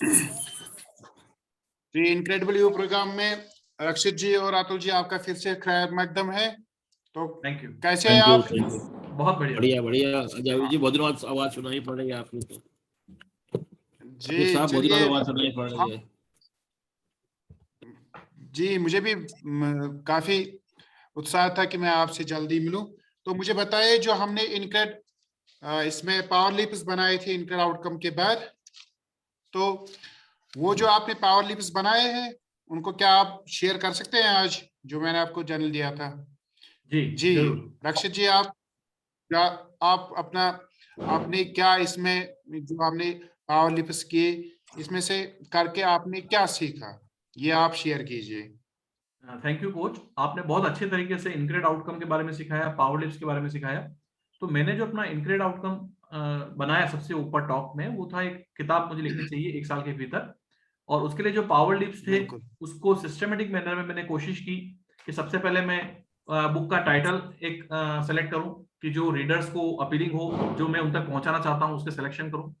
Ji, incredible you programme में रक्षित जी और अतुल जी आपका फिर से खैर मकदम है। तो थैंक यू। कैसे हैं थैंक यू, आप? Thank you. बहुत बढ़िया। बढ़िया बढ़िया। जावेद जी, बहुत दिनों बाद आवाज सुनाई पड़ रही है आपकी। तो जी साहब, बहुत दिनों चलिए। बाद आवाज सुनाई पड़ रही है। जी, मुझे भी काफी उत्साह था कि मैं आपसे जल्दी मिलूं। तो मुझे बताइए, जो हमने इनक्रेड इसमें पावर लिप्स बनाए थे इनक्रेड आउटकम के बाद, तो वो जो आपने पावर लिप्स बनाए हैं उनको क्या आप शेयर कर सकते हैं आज, जो मैंने आपको जर्नल दिया था? जी जी जरूर। रक्षित जी, आप क्या आप अपना आपने क्या इसमें जो आपने पावर लिप्स किए इसमें से करके आपने क्या सीखा, ये आप शेयर कीजिए। थैंक यू कोच, आपने बहुत अच्छे तरीके से इनक्रेड आउटकम के बारे में सिखाया, पावर लिप्स के बारे में सिखाया। तो मैंने जो अपना इनक्रेड आउटकम बनाया सबसे ऊपर टॉप में, वो था एक किताब मुझे लिखनी चाहिए 1 साल के भीतर। और उसके लिए जो पावर लिप्स थे बिल्कुल। उसको सिस्टमेटिक मैनर में मैंने कोशिश की कि सबसे पहले मैं बुक का टाइटल एक सेलेक्ट करूं कि जो रीडर्स को अपीलिंग हो, जो मैं उन तक पहुंचाना चाहता हूं उसके सिलेक्शन करूं।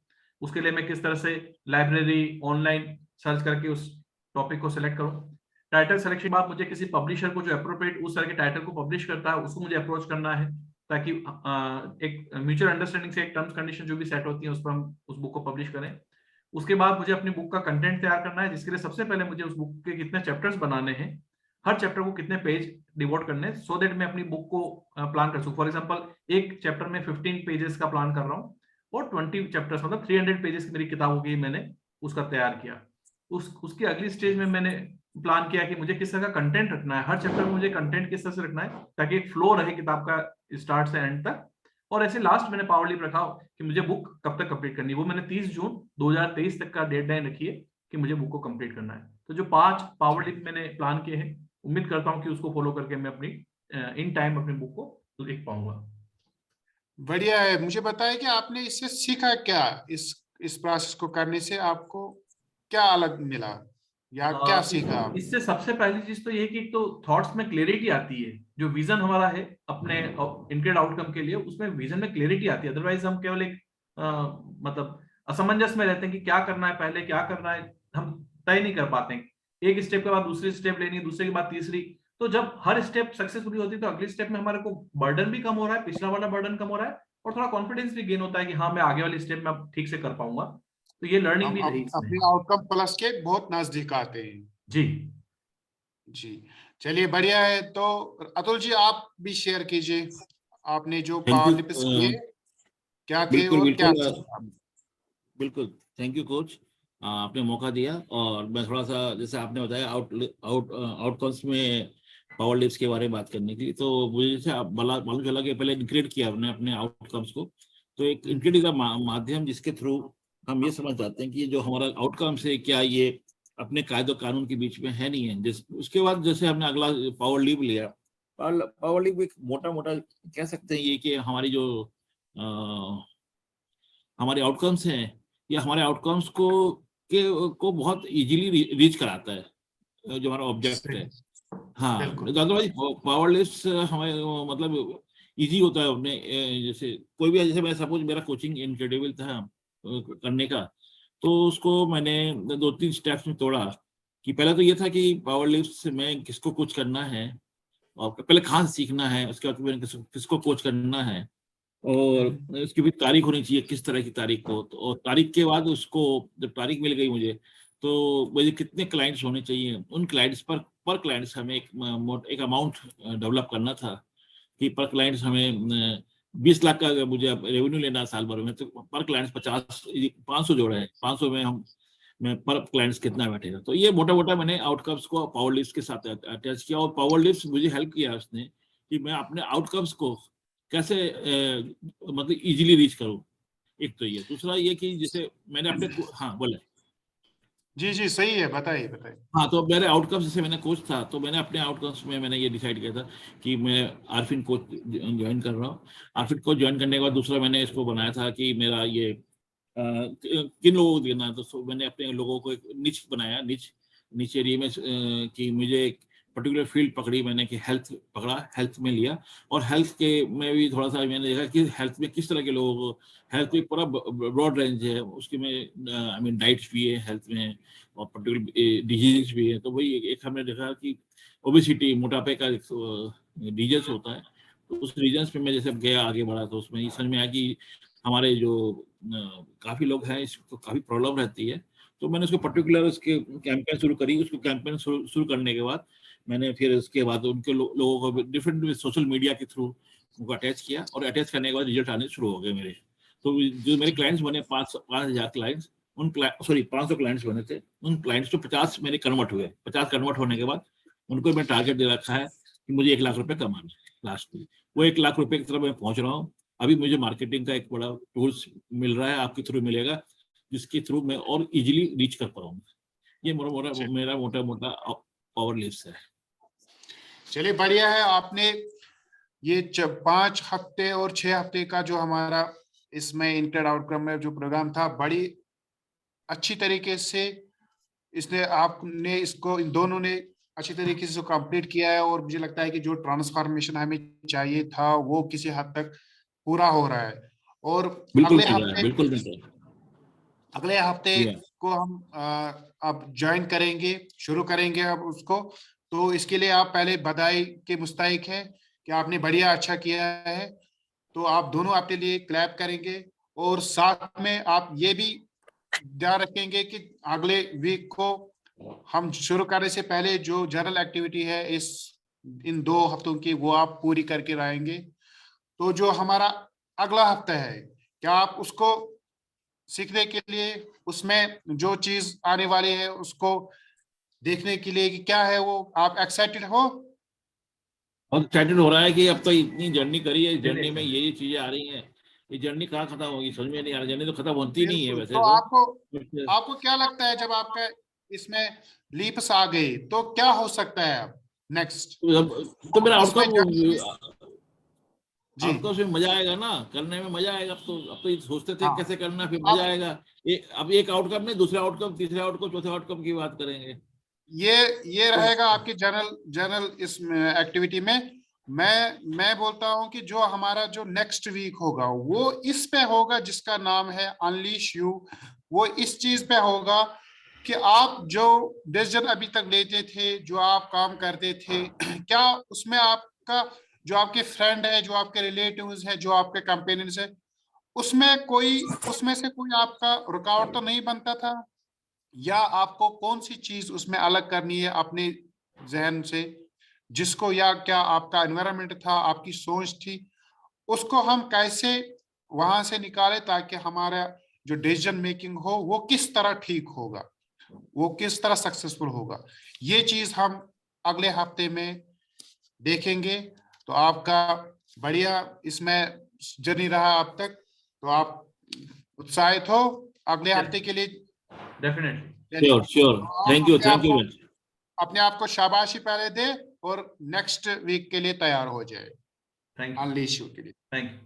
उसके लिए मैं किस तरह से लाइब्रेरी ऑनलाइन सर्च करके उस टॉपिक को सिलेक्ट करूं। टाइटल सिलेक्शन के बाद मुझे किसी पब्लिशर को जो अप्रोप्रिएट उस तरह के टाइटल को पब्लिश करता है उसको मुझे अप्रोच करना है, ताकि एक म्यूचुअल अंडरस्टैंडिंग से एक टर्म्स कंडीशन जो भी सेट होती है उस पर हम उस बुक को पब्लिश करें। उसके बाद मुझे अपनी बुक का कंटेंट तैयार करना है, जिसके लिए सबसे पहले मुझे उस बुक के कितने चैप्टर्स बनाने हैं, हर चैप्टर को कितने पेज डिवोट करने हैं, सो दैट मैं अपनी बुक को प्लान कर सकूं। फॉर एग्जांपल एक चैप्टर में 15 पेजेस का प्लान कर रहा हूं और 20 चैप्टर्स मतलब 300 पेजेस की मेरी किताब हो गई, मैंने उसका तैयार किया। उसकी अगली स्टेज में मैंने प्लान किया कि मुझे किस तरह का कंटेंट रखना है, हर चैप्टर में मुझे कंटेंट किस तरह से रखना है ताकि एक फ्लो रहे किताब का स्टार्ट से एंड तक। और ऐसे लास्ट मैंने पावर लिप रखा कि मुझे बुक कब तक कंप्लीट करनी है, वो मैंने 30 जून 2023 तक का डेडलाइन रखी है कि मुझे बुक को कंप्लीट करना है। तो जो 5 पावर लिप मैंने प्लान किए हैं, उम्मीद करता हूं कि उसको फॉलो करके मैं अपनी इन टाइम अपनी बुक को लिख पाऊंगा। बढ़िया है। मुझे बताएं कि आपने इससे सीखा क्या, इस प्रोसेस को करने से आपको क्या अलग मिला या क्या सीखा आपने? इससे सबसे पहली चीज तो ये कि तो थॉट्स में क्लैरिटी आती है, जो विजन हमारा है अपने इनक्रेड आउटकम के लिए, उसमें विजन में क्लैरिटी आती है। अदरवाइज हम केवल एक मतलब असमंजस में रहते हैं कि क्या करना है, पहले क्या करना है, हम तय नहीं कर पाते हैं। एक स्टेप के बाद दूसरी स्टेप लेनी है, दूसरे के बाद तीसरी। तो जब हर स्टेप सक्सेसफुली होती है तो अगली स्टेप में हमारे को बर्डन भी कम हो रहा है, पिछला वाला बर्डन कम हो रहा है, और थोड़ा कॉन्फिडेंस भी गेन होता है कि हाँ मैं आगे वाली स्टेप में अब ठीक से कर पाऊंगा। तो ये लर्निंग हम भी रही इसमें। अपने आउटकम प्लस के बहुत नजदीक आते हैं। जी जी चलिए, बढ़िया है। तो अतुल जी, आप भी शेयर कीजिए, आपने जो थैंक पावर यू। लिप्स किए क्या थे बिल्कुल और क्या बिल्कुल। सीखा? बिल्कुल, थैंक यू कोच। आपने मौका दिया और मैं थोड़ा सा, जैसे आपने बताया, आउटकम्स में पावर लिप्स के बारे में बात करने के लिए, तो मुझे जैसे मालूम चला कि पहले इंक्रीड किया हमने अपने आउटकम्स को। तो एक इंक्रीड का माध्यम जिसके थ्रू हम ये समझ जाते हैं कि ये जो हमारा आउटकम्स है, क्या ये अपने कायदे कानून के बीच में है नहीं है। उसके बाद जैसे हमने अगला पावर लिप लिया। पावर लिप एक मोटा मोटा कह सकते हैं ये कि हमारी जो हमारे आउटकम्स हैं, या हमारे आउटकम्स को बहुत इजीली रीच कराता है, जो हमारा ऑब्जेक्ट है। सही। हाँ, बिल्कुल। अदरवाइज पावरलेस हमें मतलब इजी होता है अपने जैसे कोई भी, जैसे मैं सपोज मेरा कोचिंग इनक्रेडिबल था करने का, तो उसको मैंने 2-3 स्टेप्स में तोड़ा। कि पहले तो ये था कि पावरलिफ्ट में किसको कोच करना है, और पहले कहाँ से सीखना है, उसके बाद मैंने किसको कोच करना है, और उसकी भी तारीख होनी चाहिए, किस तरह की तारीख को। तो और तारीख के बाद उसको, जब तारीख मिल गई मुझे, तो मुझे कितने क्लाइंट्स होने चाहिए, उन क्लाइंट्स पर क्लाइंट्स हमें एक अमाउंट डेवलप करना था। कि पर क्लाइंट्स हमें 20 लाख का अगर मुझे रेवेन्यू लेना है साल भर में, तो पर क्लाइंट्स 500 जोड़े हैं, 500 में हम मैं पर क्लाइंट्स कितना बैठेगा। तो ये मोटा मोटा मैंने आउटकम्स को पावर लिफ्ट के साथ अटैच किया, और पावर लिफ्ट मुझे हेल्प किया उसने कि मैं अपने आउटकम्स को कैसे मतलब इजीली रीच करूं। एक तो ये, दूसरा ये कि जैसे मैंने अपने हाँ बोले। जी जी, सही है, बताइए बताइए। हाँ, तो मेरे आउटकम्स, जैसे मैंने कोच था, तो मैंने अपने आउटकम्स में मैंने ये डिसाइड किया था कि मैं आरफिन कोच ज्वाइन कर रहा हूँ। आरफिन कोच ज्वाइन करने के बाद दूसरा मैंने इसको बनाया था कि मेरा ये किन लोगों को देना है। तो मैंने अपने लोगों को एक निच बनाया, निच एरिया में कि मुझे पर्टिकुलर फील्ड पकड़ी मैंने कि हेल्थ पकड़ा, हेल्थ में लिया, और हेल्थ के में भी थोड़ा सा मैंने देखा कि हेल्थ में किस तरह के लोग, हेल्थ में पूरा ब्रॉड रेंज है उसके में, आई मीन डाइट्स भी है हेल्थ में और पर्टिकुलर डिजीज भी है। तो वही एक हमने देखा कि ओबेसिटी, मोटापे का डिजीज होता है, तो उस रीजन्स पे मैं जैसे गया आगे बढ़ा तो उसमें ये समझ में आया कि हमारे जो काफी लोग हैं इसको काफी प्रॉब्लम रहती है। तो मैंने उसको पर्टिकुलर उसके कैंपेन शुरू करी। उसको कैंपेन शुरू करने के बाद मैंने फिर उसके बाद उनके लोगों को डिफरेंट सोशल मीडिया के थ्रू उनको अटैच किया, और अटैच करने के बाद रिजल्ट आने शुरू हो गए मेरे। तो जो मेरे क्लाइंट्स बने 5,000 क्लाइंट्स, उन 500 क्लाइंट्स बने थे, उन क्लाइंट्स तो 50 मेरे कन्वर्ट हुए। 50 कन्वर्ट होने के बाद उनको मैं टारगेट दे रखा है कि मुझे 1 लाख रुपए कमाना है लास्ट में। वो 1 लाख रुपए की तरफ मैं पहुंच रहा हूँ। अभी मुझे मार्केटिंग का एक बड़ा टूल्स मिल रहा है, आपके थ्रू मिलेगा, जिसके थ्रू मैं और इजीली रीच कर पाऊंगा। ये मेरा मोटा मोटा पावर लिस्ट है। चलिए बढ़िया है। आपने ये 5 हफ्ते और 6 हफ्ते का जो हमारा इसमें इंटर आउटकम में जो प्रोग्राम था, बड़ी अच्छी तरीके से इसने आपने इसको इन दोनों ने अच्छी तरीके से कंप्लीट किया है, और मुझे लगता है कि जो ट्रांसफॉर्मेशन हमें चाहिए था वो किसी हद तक पूरा हो रहा है। और बिल्कुल अगले मिल रहा है, हफ्ते बिल्कुल मिल रहा है। अगले हफ्ते को हम अब ज्वाइन करेंगे, शुरू करेंगे अब उसको। तो इसके लिए आप पहले बधाई के मुस्तहिक हैं कि आपने बढ़िया अच्छा किया है। तो आप दोनों अपने लिए क्लैप करेंगे, और साथ में आप ये भी ध्यान रखेंगे कि अगले वीक को हम शुरू करने से पहले जो जनरल एक्टिविटी है इन 2 हफ्तों की, वो आप पूरी करके रहेंगे। तो जो हमारा अगला हफ्ता है, क्या आप उसको सीखने के लिए, उसमें जो चीज आने वाली है उसको देखने के लिए कि क्या है वो, आप एक्साइटेड हो? और एक्साइटेड हो रहा है कि अब तो इतनी जर्नी करी है, जर्नी में बिल्कुल ये चीजें आ रही हैं, ये जर्नी कहाँ खत्म होगी समझ में नहीं आ रहा। जर्नी तो खत्म होती नहीं है बिल्कुल। वैसे तो तो। आपको कुछ- आपको क्या लगता है, जब आपका इसमें लीप्स आ गई तो क्या हो सकता है अब नेक्स्ट? तो मेरा इसमें आउटकम, जी आउटकम में मजा आएगा ना, करने में मजा आएगा। अब तो ये सोचते थे हाँ। कैसे करना, फिर मजा अब आएगा। अब एक आउटकम नहीं, दूसरा आउटकम, तीसरा आउटकम, चौथे आउटकम की बात करेंगे। ये ये तो रहेगा आपकी जनरल जनरल इस एक्टिविटी में। मैं बोलता हूं कि जो हमारा जो नेक्स्ट वीक होगा वो इस पे होगा, जिसका नाम है अनलीश यू। वो इस चीज पे होगा कि आप जो डिसीजन अभी तक लेते थे, जो आप काम करते थे, क्या उसमें आपका जो आपके फ्रेंड है, जो आपके रिलेटिव्स है, जो आपके कंपेनियंस है, उसमें से कोई आपका रुकावट तो नहीं बनता था? या आपको कौन सी चीज उसमें अलग करनी है अपने जहन से, जिसको, या क्या आपका एनवायरनमेंट था, आपकी सोच थी, उसको हम कैसे वहां से निकाले ताकि हमारा जो डिसीजन मेकिंग हो वो किस तरह ठीक होगा, वो किस तरह सक्सेसफुल होगा, ये चीज हम अगले हफ्ते में देखेंगे। तो आपका बढ़िया इसमें जर्नी रहा अब तक, तो आप उत्साहित हो अगले हफ्ते के लिए? डेफिनेटली। चलिए, श्योर श्योर, तो आप थैंक यू। अपने आप को शाबाशी पहले दे, और नेक्स्ट वीक के लिए तैयार हो जाए थैंक यू। अनलीश यू के लिए। Thank you.